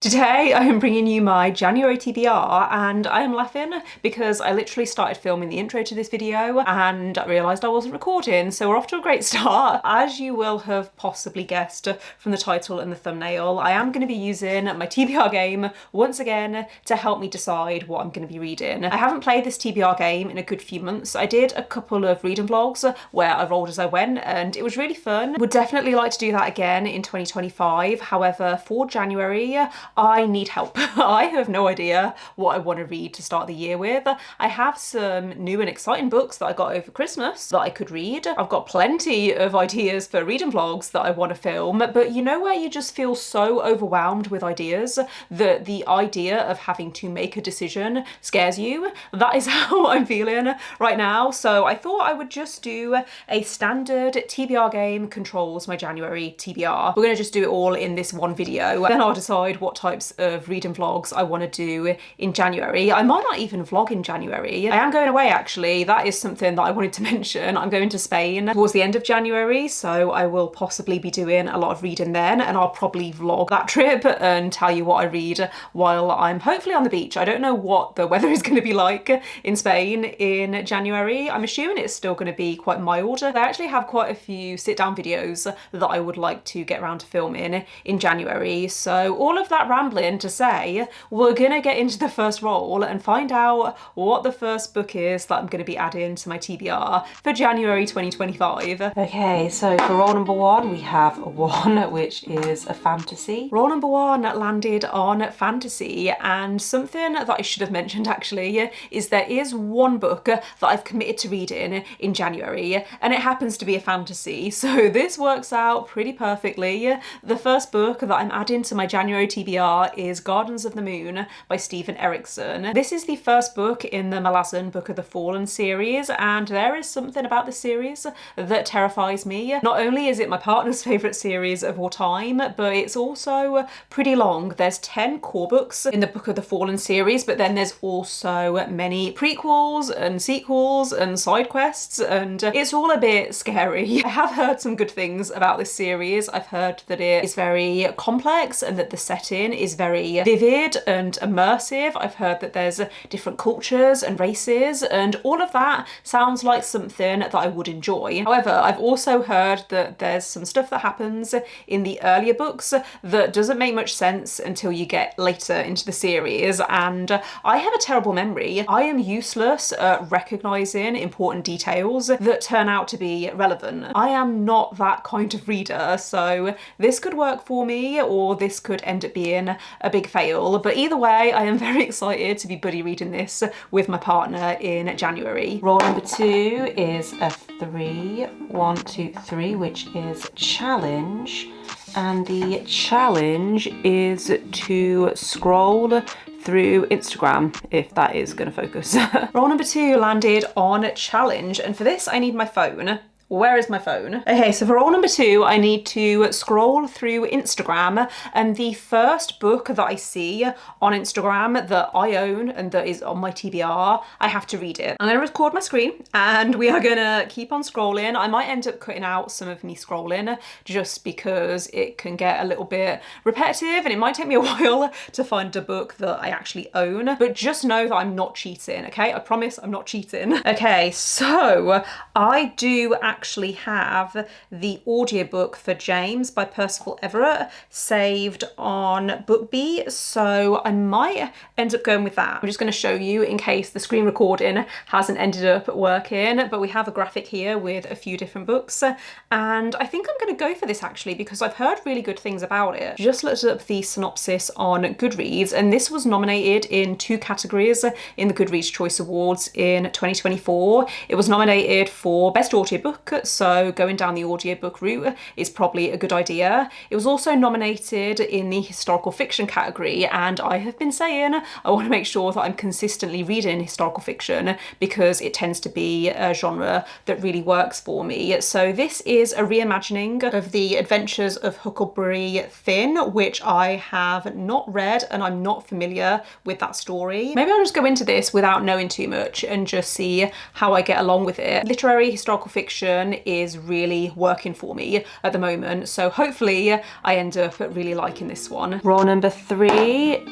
Today I am bringing you my January TBR, and I am laughing because I literally started filming the intro to this video and I realised I wasn't recording, so we're off to a great start. As you will have possibly guessed from the title and the thumbnail, I am going to be using my TBR game once again to help me decide what I'm going to be reading. I haven't played this TBR game in a good few months. I did a couple of reading vlogs where I rolled as I went and it was really fun. Would definitely like to do that again in 2025. However, for January, I need help. I have no idea what I want to read to start the year with. I have some new and exciting books that I got over Christmas that I could read. I've got plenty of ideas for reading vlogs that I want to film, but you know where you just feel so overwhelmed with ideas that the idea of having to make a decision scares you? That is how I'm feeling right now. So I thought I would just do a standard TBR game controls my January TBR. We're going to just do it all in this one video. Then I'll decide what types of reading vlogs I want to do in January. I might not even vlog in January. I am going away actually. That is something that I wanted to mention. I'm going to Spain towards the end of January, so I will possibly be doing a lot of reading then, and I'll probably vlog that trip and tell you what I read while I'm hopefully on the beach. I don't know what the weather is going to be like in Spain in January. I'm assuming it's still going to be quite mild. They actually have quite a few sit-down videos that I would like to get around to filming in January. So all of that rambling to say, we're gonna get into the first roll and find out what the first book is that I'm gonna be adding to my TBR for January 2025. Okay, so for roll number one, we have one, which is a fantasy. Roll number one landed on fantasy, and something that I should have mentioned actually is there is one book that I've committed to reading in January, and it happens to be a fantasy, so this works out pretty perfectly. The first book that I'm adding to my January TBR is Gardens of the Moon by Stephen Erickson. This is the first book in the Malazan Book of the Fallen series, and there is something about this series that terrifies me. Not only is it my partner's favourite series of all time, but it's also pretty long. There's 10 core books in the Book of the Fallen series, but then there's also many prequels and sequels and side quests, and it's all a bit scary. I have heard some good things about this series. I've heard that it is very complex and that the setting is very vivid and immersive. I've heard that there's different cultures and races, and all of that sounds like something that I would enjoy. However, I've also heard that there's some stuff that happens in the earlier books that doesn't make much sense until you get later into the series, and I have a terrible memory. I am useless at recognising important details that turn out to be relevant. I am not that kind of reader, so this could work for me or this could end up being a big fail, but either way I am very excited to be buddy reading this with my partner in January. Roll number two is a 3, 1, 2, 3, which is challenge, and the challenge is to scroll through Instagram, if that is going to focus. Roll number two landed on challenge, and for this I need my phone. Where is my phone? Okay, so for roll number two, I need to scroll through Instagram, and the first book that I see on Instagram that I own and that is on my TBR, I have to read it. I'm gonna record my screen and we are gonna keep on scrolling. I might end up cutting out some of me scrolling just because it can get a little bit repetitive and it might take me a while to find a book that I actually own, but just know that I'm not cheating, okay? I promise I'm not cheating. Okay, so I do actually have the audiobook for James by Percival Everett saved on BookBeat, so I might end up going with that. I'm just going to show you in case the screen recording hasn't ended up working, but we have a graphic here with a few different books, and I think I'm going to go for this actually because I've heard really good things about it. Just looked up the synopsis on Goodreads, and this was nominated in 2 categories in the Goodreads Choice Awards in 2024. It was nominated for Best Audiobook, so going down the audiobook route is probably a good idea. It was also nominated in the historical fiction category, and I have been saying I want to make sure that I'm consistently reading historical fiction because it tends to be a genre that really works for me. So this is a reimagining of The Adventures of Huckleberry Finn, which I have not read and I'm not familiar with that story. Maybe I'll just go into this without knowing too much and just see how I get along with it. Literary historical fiction fiction is really working for me at the moment. So hopefully I end up really liking this one. Role number 3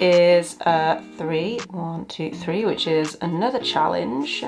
is 1, 2, 3, which is another challenge.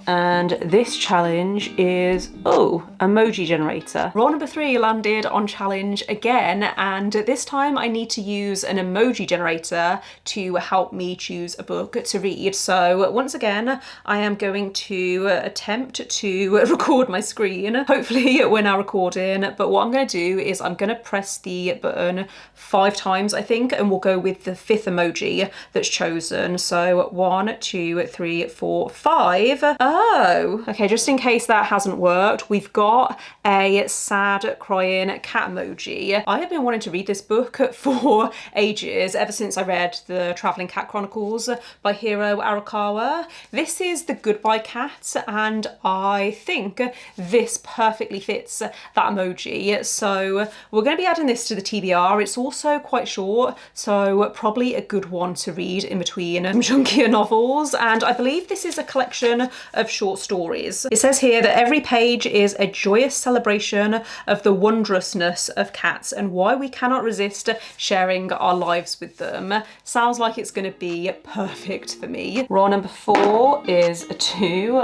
And this challenge is, emoji generator. Roll number 3 landed on challenge again, and this time I need to use an emoji generator to help me choose a book to read. So once again, I am going to attempt to record my screen. Hopefully we're now recording, but what I'm gonna do is I'm gonna press the button 5 times, I think, and we'll go with the 5th emoji that's chosen. So 1, 2, 3, 4, 5. Oh, okay, just in case that hasn't worked, we've got a sad crying cat emoji. I have been wanting to read this book for ages, ever since I read the Travelling Cat Chronicles by Hiro Arakawa. This is The Goodbye Cat, and I think this perfectly fits that emoji. So we're going to be adding this to the TBR. It's also quite short, so probably a good one to read in between chunkier novels. And I believe this is a collection of short stories. It says here that every page is a joyous celebration of the wondrousness of cats and why we cannot resist sharing our lives with them. Sounds like it's going to be perfect for me. Role number 4 is a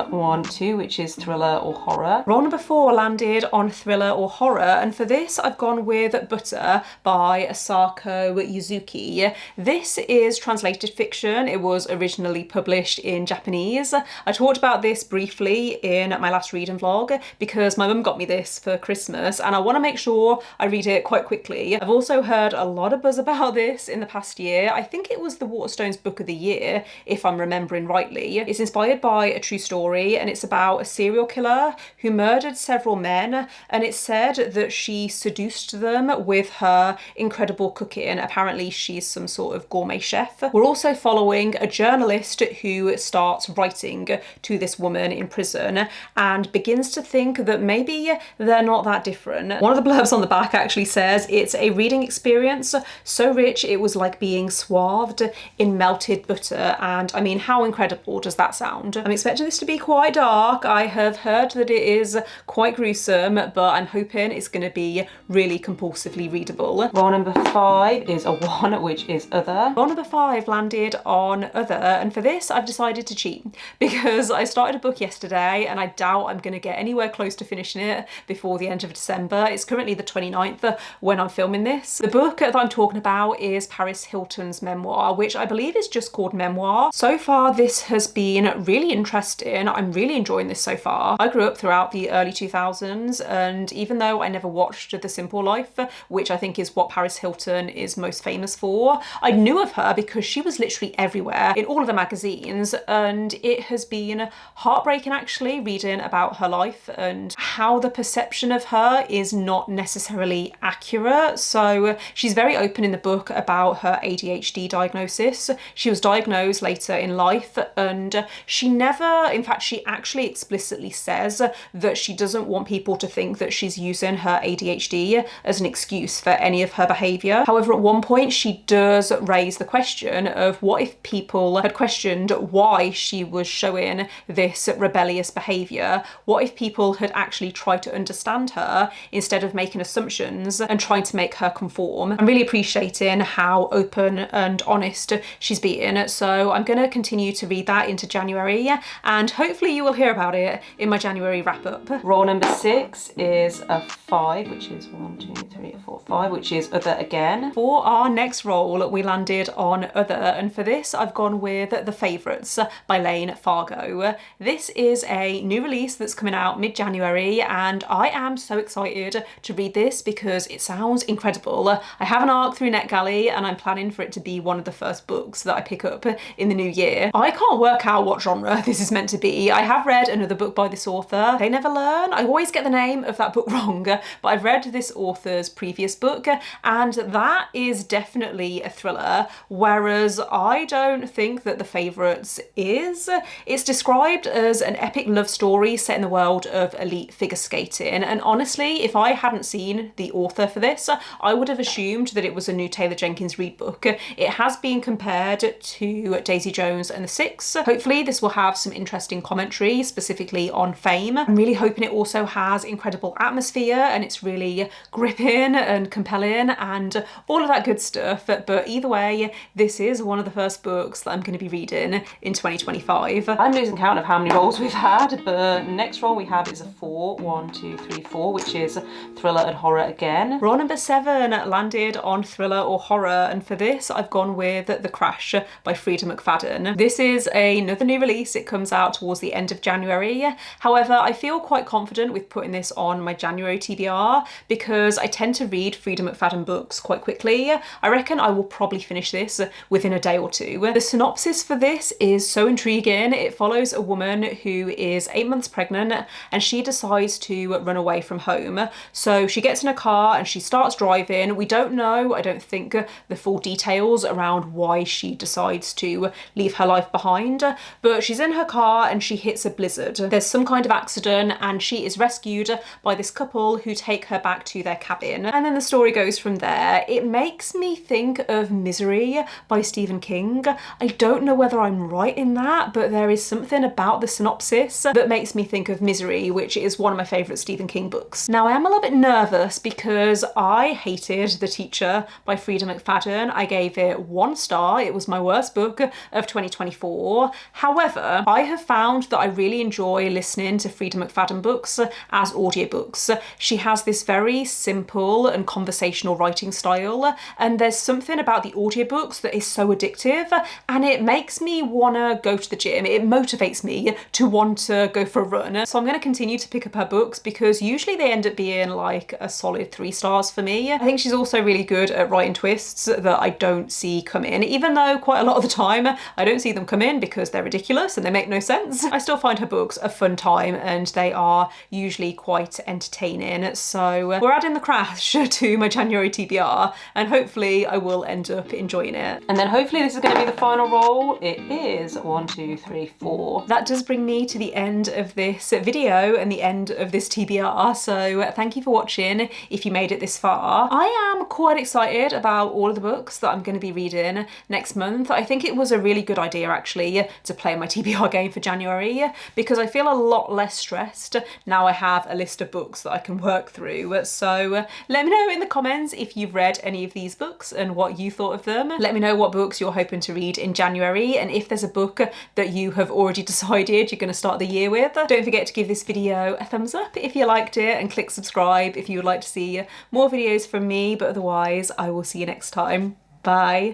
1, 2, which is thriller or horror. Role number 4 landed on thriller or horror, and for this I've gone with Butter by Asako Yuzuki. This is translated fiction. It was originally published in Japanese. I talked about this briefly in my last reading vlog because my mum got me this for Christmas and I want to make sure I read it quite quickly. I've also heard a lot of buzz about this in the past year. I think it was the Waterstones Book of the Year, if I'm remembering rightly. It's inspired by a true story and it's about a serial killer who murdered several men, and it's said that she seduced them with her incredible cooking. Apparently she's some sort of gourmet chef. We're also following a journalist who starts writing to this woman in prison and begins to think that maybe they're not that different. One of the blurbs on the back actually says it's a reading experience so rich it was like being swathed in melted butter, and I mean, how incredible does that sound? I'm expecting this to be quite dark. I have heard that it is quite gruesome, but I'm hoping it's going to be really compulsively readable. Role number 5 is a 1, which is other. Role number 5 landed on other, and for this I've decided to cheat because I started a book yesterday and I doubt I'm going to get anywhere close to finishing it before the end of December. It's currently the 29th when I'm filming this. The book that I'm talking about is Paris Hilton's memoir, which I believe is just called Memoir. So far this has been really interesting. I'm really enjoying this so far. I grew up throughout the early 2000s, and even though I never watched The Simple Life, which I think is what Paris Hilton is most famous for, I knew of her because she was literally everywhere in all of the magazines, and it has been heartbreaking actually reading about her life and how the perception of her is not necessarily accurate. So she's very open in the book about her ADHD diagnosis. She was diagnosed later in life, and she never, in fact she actually explicitly says that she doesn't want people to think that she's using her ADHD as an excuse for any of her behaviour. However, at one point she does raise the question of what if people had questioned why she was showing this rebellious behaviour? What if people had actually tried to understand her instead of making assumptions and trying to make her conform? I'm really appreciating how open and honest she's being, so I'm going to continue to read that into January, and hopefully you will hear about it in my January wrap up. Role number 6 is a 5, which is 1, 2, 3, 4, 5, which is other again. For our next role we landed on other, and for this I've gone with The Favourites by Lane Fargo. This is a new release that's coming out mid-January and I am so excited to read this because it sounds incredible. I have an arc through NetGalley and I'm planning for it to be one of the first books that I pick up in the new year. I can't work out what genre this is meant to be. I have read another book by this author, They Never Learn. I always get the name of that book wrong, but I've read this author's previous book and that is definitely a thriller, whereas I don't think that The Favourites is. It's described as an epic love story set in the world of elite figure skating. And honestly, if I hadn't seen the author for this, I would have assumed that it was a new Taylor Jenkins Reid book. It has been compared to Daisy Jones and the Six. Hopefully this will have some interesting commentary, specifically on fame. I'm really hoping it also has incredible atmosphere and it's really gripping and compelling and all of that good stuff. But either way, this is one of the first books that I'm going to be reading in 2025. I'm losing count of how many rolls we've had, but next roll we have is a 4. 1, 2, 3, 4, which is thriller and horror again. Roll number 7 landed on thriller or horror, and for this I've gone with The Crash by Frida McFadden. This is another new release. It comes out towards the end of January. However, I feel quite confident with putting this on my January TBR because I tend to read Frida McFadden books quite quickly. I reckon I will probably finish this within a day or two. The synopsis for this is so intriguing. It follows a woman who is 8 months pregnant and she decides to run away from home. So she gets in a car and she starts driving. We don't know, I don't think, the full details around why she decides to leave her life behind, but she's in her car and she hits a blizzard. There's some kind of accident and she is rescued by this couple who take her back to their cabin. And then the story goes from there. It makes me think of Misery by Stephen King. I don't know whether I'm right in that, but there is something about the synopsis that makes me think of Misery, which is one of my favourite Stephen King books. Now I am a little bit nervous because I hated The Teacher by Frida McFadden. I gave it 1 star. It was my worst book of 2024. However, I have found that I really enjoy listening to Frida McFadden books as audiobooks. She has this very simple and conversational writing style, and there's something about the audiobooks that is so addictive, and it makes me want to go to the gym. It motivates me to want to go for a run. So I'm going to continue to pick up her books because usually they end up being like a solid 3 stars for me. I think she's also really good at writing twists that I don't see come in, even though quite a lot of the time I don't see them come in because they're ridiculous and they make no sense. I still find her books a fun time and they are usually quite entertaining. So we're adding The Crash to my January TBR and hopefully I will end up enjoying it. And then hopefully this is going to be the final roll. It is 1, 2, 3, 4. That does bring me to the end of this video and the end of this TBR. So thank you for watching if you made it this far. I am quite excited about all of the books that I'm going to be reading next month. I think it was a really good idea actually to play my TBR game for January because I feel a lot less stressed now I have a list of books that I can work through. So let me know in the comments if you've read any of these books and what you thought of them. Let me know what books you're hoping to read in January, and if there's a book that you have already decided you're going to start the year with. Don't forget to give this video a thumbs up if you liked it and click subscribe if you would like to see more videos from me, but otherwise I will see you next time. Bye.